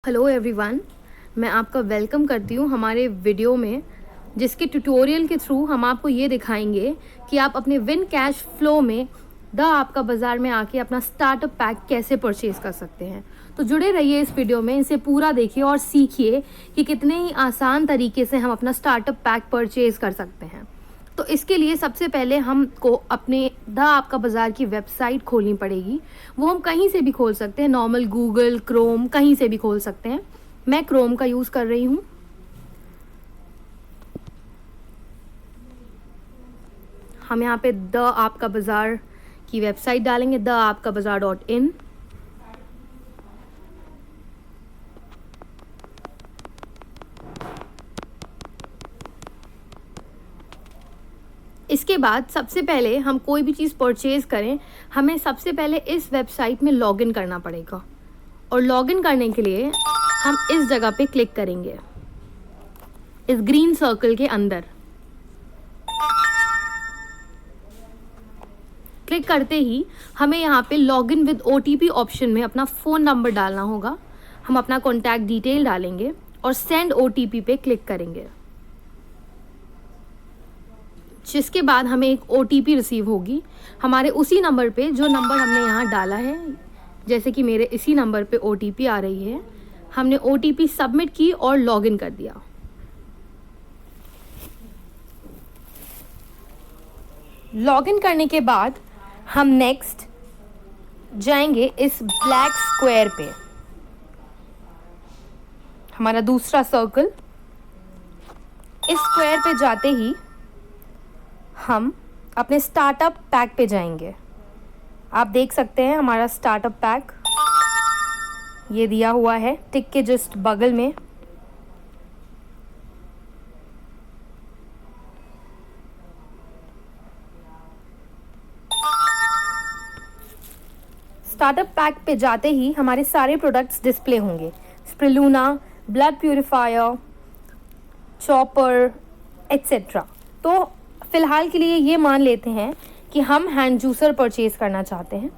Hello everyone, मैं आपका welcome करती हूँ हमारे वीडियो में, जिसके ट्यूटोरियल के थ्रू हम आपको ये दिखाएंगे कि आप अपने विन कैश फ्लो में द आपका बाज़ार में आके अपना स्टार्टअप पैक कैसे परचेज़ कर सकते हैं। तो जुड़े रहिए इस वीडियो में, इसे पूरा देखिए और सीखिए कि कितने ही आसान तरीके से हम अपना स्टार्टअप पैक परचेज़ कर सकते हैं। तो इसके लिए सबसे पहले हमको अपने द आपका बाज़ार की वेबसाइट खोलनी पड़ेगी। वो हम कहीं से भी खोल सकते हैं, नॉर्मल गूगल, क्रोम, कहीं से भी खोल सकते हैं। मैं क्रोम का यूज़ कर रही हूँ। हम यहाँ पे द आपका बाज़ार की वेबसाइट डालेंगे, द आपका बाज़ार.in। इसके बाद सबसे पहले हम कोई भी चीज़ परचेज़ करें, हमें सबसे पहले इस वेबसाइट में लॉगिन करना पड़ेगा। और लॉगिन करने के लिए हम इस जगह पे क्लिक करेंगे, इस ग्रीन सर्कल के अंदर। क्लिक करते ही हमें यहाँ पे लॉगिन विद OTP ऑप्शन में अपना फ़ोन नंबर डालना होगा। हम अपना कॉन्टैक्ट डिटेल डालेंगे और सेंड OTP पे क्लिक करेंगे, जिसके बाद हमें एक OTP रिसीव होगी हमारे उसी नंबर पे जो नंबर हमने यहाँ डाला है। जैसे कि मेरे इसी नंबर पे OTP आ रही है। हमने OTP सबमिट की और लॉगिन कर दिया। लॉगिन करने के बाद हम नेक्स्ट जाएंगे इस ब्लैक स्क्वायर पे, हमारा दूसरा सर्कल। इस स्क्वायर पे जाते ही हम अपने स्टार्टअप पैक पे जाएंगे। आप देख सकते हैं हमारा स्टार्टअप पैक ये दिया हुआ है टिक के जस्ट बगल में। स्टार्टअप पैक पे जाते ही हमारे सारे प्रोडक्ट्स डिस्प्ले होंगे। स्प्रिलूना, ब्लड प्यूरिफायर, चॉपर, एट्सेट्रा। तो फ़िलहाल के लिए ये मान लेते हैं कि हम हैंड जूसर परचेज़ करना चाहते हैं,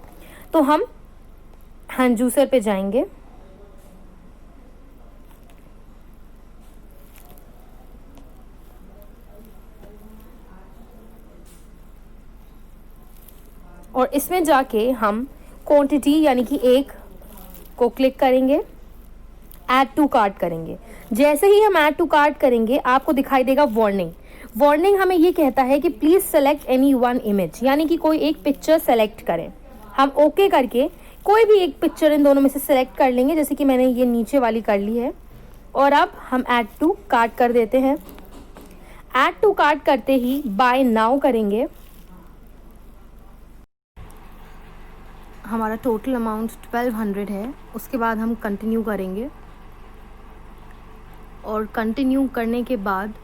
तो हम हैंड जूसर पे जाएंगे। और इसमें जाके हम क्वांटिटी यानी कि एक को क्लिक करेंगे, ऐड टू कार्ट करेंगे। जैसे ही हम ऐड टू कार्ट करेंगे आपको दिखाई देगा वार्निंग हमें ये कहता है कि please select any one image, यानी कि कोई एक पिक्चर सेलेक्ट करें। हम ओके करके कोई भी एक पिक्चर इन दोनों में से सेलेक्ट कर लेंगे, जैसे कि मैंने ये नीचे वाली कर ली है। और अब हम ऐड टू कार्ट कर देते हैं। ऐड टू कार्ट करते ही बाय नाउ करेंगे। हमारा टोटल अमाउंट 1200 है। उसके बाद हम कंटिन्यू करेंगे और कंटिन्यू करने के बाद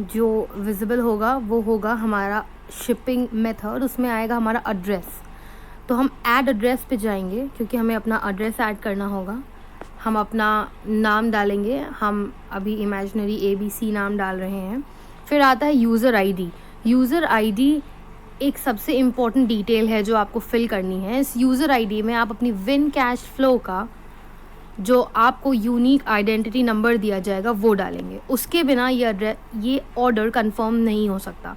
जो विजिबल होगा वो होगा हमारा शिपिंग मेथड। उसमें आएगा हमारा एड्रेस। तो हम ऐड एड्रेस पे जाएंगे क्योंकि हमें अपना एड्रेस ऐड करना होगा। हम अपना नाम डालेंगे। हम अभी इमेजिनरी ABC नाम डाल रहे हैं। फिर आता है यूज़र ID। यूज़र ID एक सबसे इम्पॉर्टेंट डिटेल है जो आपको फिल करनी है। इस यूज़र ID में आप अपनी विन कैश फ्लो का जो आपको यूनिक आइडेंटिटी नंबर दिया जाएगा वो डालेंगे। उसके बिना ये ऑर्डर कंफर्म नहीं हो सकता।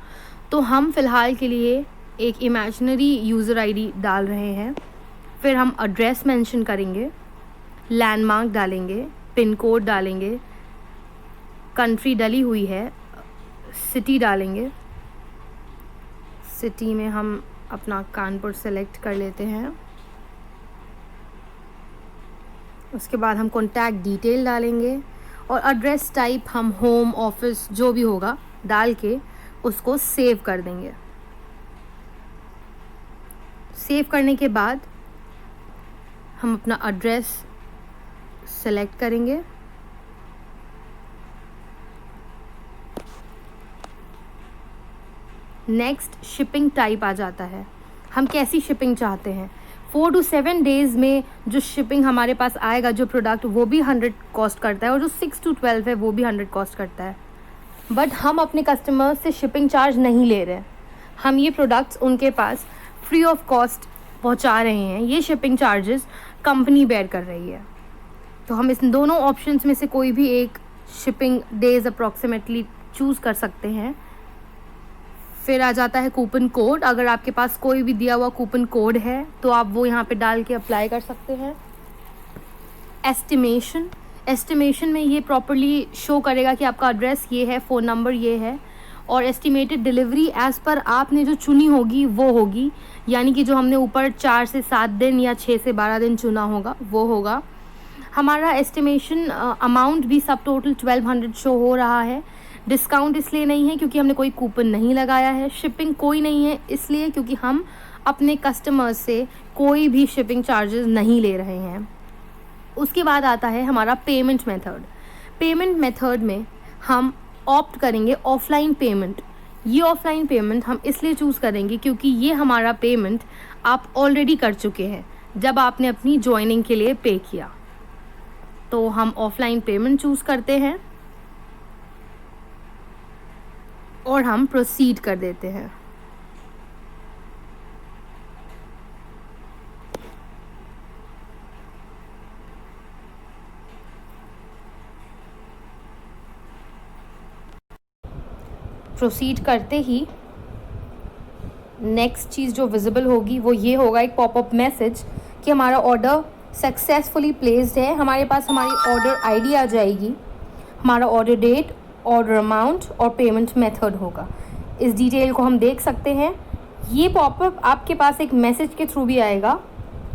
तो हम फ़िलहाल के लिए एक इमेजिनरी यूज़र ID डाल रहे हैं। फिर हम एड्रेस मेंशन करेंगे, लैंडमार्क डालेंगे, पिन कोड डालेंगे, कंट्री डली हुई है, सिटी डालेंगे। सिटी में हम अपना कानपुर सेलेक्ट कर लेते हैं। उसके बाद हम कॉन्टैक्ट डिटेल डालेंगे और एड्रेस टाइप हम होम, ऑफिस जो भी होगा डाल के उसको सेव कर देंगे। सेव करने के बाद हम अपना एड्रेस सेलेक्ट करेंगे। नेक्स्ट शिपिंग टाइप आ जाता है। हम कैसी शिपिंग चाहते हैं। 4 to 7 डेज़ में जो शिपिंग हमारे पास आएगा जो प्रोडक्ट, वो भी 100 कॉस्ट करता है, और जो 6 to 12 है वो भी 100 कॉस्ट करता है। बट हम अपने कस्टमर्स से शिपिंग चार्ज नहीं ले रहे। हम ये प्रोडक्ट्स उनके पास फ्री ऑफ कॉस्ट पहुंचा रहे हैं। ये शिपिंग चार्जेस कंपनी बेयर कर रही है। तो हम इस दोनों ऑप्शंस में से कोई भी एक शिपिंग डेज अप्रॉक्सीमेटली चूज़ कर सकते हैं। फिर आ जाता है कूपन कोड। अगर आपके पास कोई भी दिया हुआ कूपन कोड है तो आप वो यहाँ पे डाल के अप्लाई कर सकते हैं। एस्टिमेशन में ये प्रॉपरली शो करेगा कि आपका एड्रेस ये है, फ़ोन नंबर ये है, और एस्टिमेटेड डिलीवरी एज़ पर आपने जो चुनी होगी वो होगी, यानी कि जो हमने ऊपर 4 से 7 दिन या 6 से 12 दिन चुना होगा वो होगा। हमारा एस्टिमेशन अमाउंट भी सब टोटल 1200 शो हो रहा है। डिस्काउंट इसलिए नहीं है क्योंकि हमने कोई कूपन नहीं लगाया है। शिपिंग कोई नहीं है इसलिए क्योंकि हम अपने कस्टमर्स से कोई भी शिपिंग चार्जेस नहीं ले रहे हैं। उसके बाद आता है हमारा पेमेंट मेथड में हम ऑप्ट करेंगे ऑफलाइन पेमेंट। ये ऑफलाइन पेमेंट हम इसलिए चूज़ करेंगे क्योंकि ये हमारा पेमेंट आप ऑलरेडी कर चुके हैं जब आपने अपनी ज्वाइनिंग के लिए पे किया। तो हम ऑफलाइन पेमेंट चूज़ करते हैं और हम प्रोसीड कर देते हैं। प्रोसीड करते ही नेक्स्ट चीज़ जो विजिबल होगी वो ये होगा, एक पॉपअप मैसेज कि हमारा ऑर्डर सक्सेसफुली प्लेस्ड है। हमारे पास हमारी ऑर्डर आईडी आ जाएगी, हमारा ऑर्डर डेट, ऑर्डर अमाउंट और पेमेंट मेथड होगा। इस डिटेल को हम देख सकते हैं। ये पॉपअप आपके पास एक मैसेज के थ्रू भी आएगा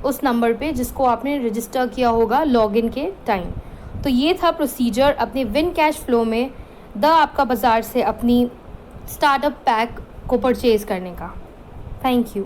उस नंबर पे जिसको आपने रजिस्टर किया होगा लॉगिन के टाइम। तो ये था प्रोसीजर अपने विन कैश फ्लो में द आपका बाज़ार से अपनी स्टार्टअप पैक को परचेज़ करने का। Thank you.